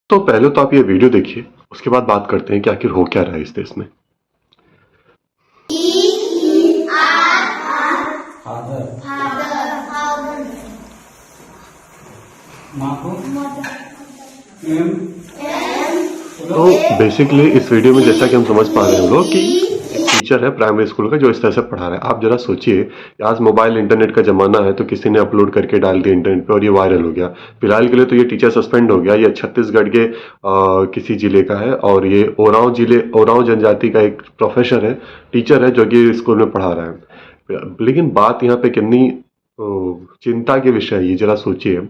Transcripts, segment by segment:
तो पहले तो आप ये वीडियो देखिए, उसके बाद बात करते हैं कि आखिर हो क्या रहा है इस देश में। तो बेसिकली इस वीडियो में जैसा कि हम समझ पा रहे हैं हम लोग कि एक टीचर है प्राइमरी स्कूल का जो इस तरह से पढ़ा रहा है। आप जरा सोचिए, आज मोबाइल इंटरनेट का जमाना है, तो किसी ने अपलोड करके डाल दिया इंटरनेट पे और ये वायरल हो गया। फिलहाल के लिए तो ये टीचर सस्पेंड हो गया। ये छत्तीसगढ़ के किसी जिले का है और ये ओरांव जनजाति का एक प्रोफेसर है, टीचर है जो कि स्कूल में पढ़ा रहा है। लेकिन बात यहाँ पे कितनी चिंता के विषय है, ये जरा सोचिए।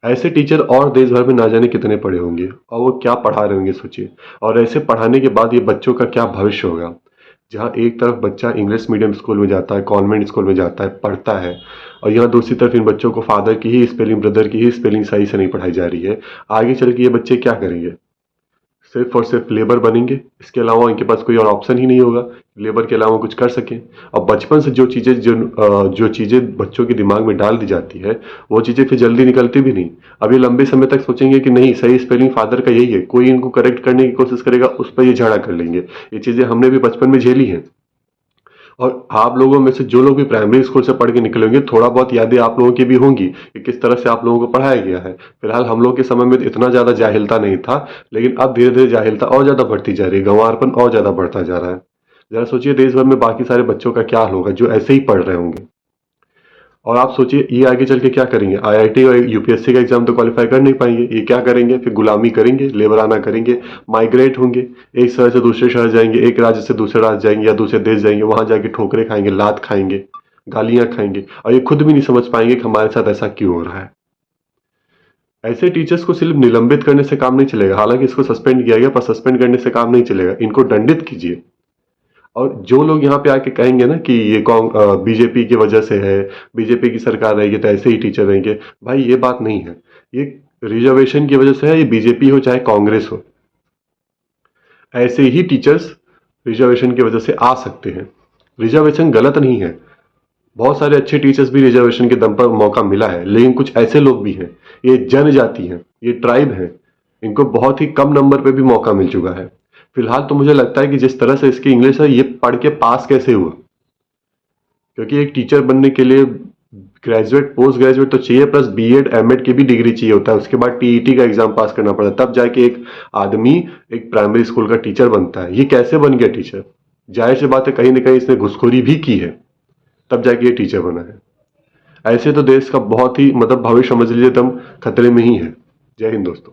ऐसे टीचर और देश भर में ना जाने कितने पढ़े होंगे और वो क्या पढ़ा रहे होंगे, सोचिए। और ऐसे पढ़ाने के बाद ये बच्चों का क्या भविष्य होगा, जहाँ एक तरफ बच्चा इंग्लिश मीडियम स्कूल में जाता है, कॉन्वेंट स्कूल में जाता है, पढ़ता है, और यहाँ दूसरी तरफ इन बच्चों को फादर की ही स्पेलिंग, ब्रदर की ही स्पेलिंग सही से नहीं पढ़ाई जा रही है। आगे चल के ये बच्चे क्या करेंगे? सिर्फ और सिर्फ लेबर बनेंगे, इसके अलावा इनके पास कोई और ऑप्शन ही नहीं होगा, लेबर के अलावा कुछ कर सकें। और बचपन से जो चीज़ें बच्चों के दिमाग में डाल दी जाती है, वो चीज़ें फिर जल्दी निकलती भी नहीं। अभी लंबे समय तक सोचेंगे कि नहीं, सही स्पेलिंग फादर का यही है, कोई इनको करेक्ट करने की कोशिश करेगा, उस पर ये झगड़ा कर लेंगे। ये चीज़ें हमने भी बचपन में झेली हैं। और आप लोगों में से जो लोग भी प्राइमरी स्कूल से पढ़ के निकले होंगे, थोड़ा बहुत यादें आप लोगों की भी होंगी कि किस तरह से आप लोगों को पढ़ाया गया है। फिलहाल हम लोग के समय में तो इतना ज़्यादा जाहिलता नहीं था, लेकिन अब धीरे धीरे जाहिलता और ज़्यादा बढ़ती जा रही है, गंवारपन और ज़्यादा बढ़ता जा रहा है। जरा सोचिए, देश भर में बाकी सारे बच्चों का क्या हाल होगा जो ऐसे ही पढ़ रहे होंगे। और आप सोचिए, ये आगे चल के क्या करेंगे? आईआईटी और यूपीएससी का एग्जाम तो क्वालिफाई कर नहीं पाएंगे। ये क्या करेंगे? फिर गुलामी करेंगे, लेबराना करेंगे, माइग्रेट होंगे, एक शहर से दूसरे शहर जाएंगे, एक राज्य से दूसरे राज्य जाएंगे या दूसरे देश जाएंगे, वहां जाके ठोकरे खाएंगे, लात खाएंगे, गालियां खाएंगे, और ये खुद भी नहीं समझ पाएंगे कि हमारे साथ ऐसा क्यों हो रहा है। ऐसे टीचर्स को सिर्फ निलंबित करने से काम नहीं चलेगा। हालांकि इसको सस्पेंड किया गया, पर सस्पेंड करने से काम नहीं चलेगा, इनको दंडित कीजिए। और जो लोग यहाँ पे आके कहेंगे ना कि ये बीजेपी की वजह से है, बीजेपी की सरकार रहेगी तो ऐसे ही टीचर रहेंगे, भाई ये बात नहीं है। ये रिजर्वेशन की वजह से है, ये बीजेपी हो चाहे कांग्रेस हो, ऐसे ही टीचर्स रिजर्वेशन की वजह से आ सकते हैं। रिजर्वेशन गलत नहीं है, बहुत सारे अच्छे टीचर्स भी रिजर्वेशन के दम पर मौका मिला है, लेकिन कुछ ऐसे लोग भी हैं, ये जनजाति हैं, ये ट्राइब हैं, इनको बहुत ही कम नंबर पे भी मौका मिल चुका है। फिलहाल तो मुझे लगता है कि जिस तरह से इसकी इंग्लिश है, ये पढ़ के पास कैसे हुआ? क्योंकि एक टीचर बनने के लिए ग्रेजुएट, पोस्ट ग्रेजुएट तो चाहिए, प्लस बीएड एमएड की भी डिग्री चाहिए होता है। उसके बाद टीईटी का एग्जाम पास करना पड़ता है, तब जाके एक आदमी एक प्राइमरी स्कूल का टीचर बनता है। ये कैसे बन गया टीचर? जाहिर सी बात है, कहीं ना कहीं इसने घुसखोरी भी की है, तब जाके ये टीचर बना है। ऐसे तो देश का बहुत ही, मतलब भविष्य समझ लीजिए, एकदम खतरे में ही है। जय हिंद दोस्तों।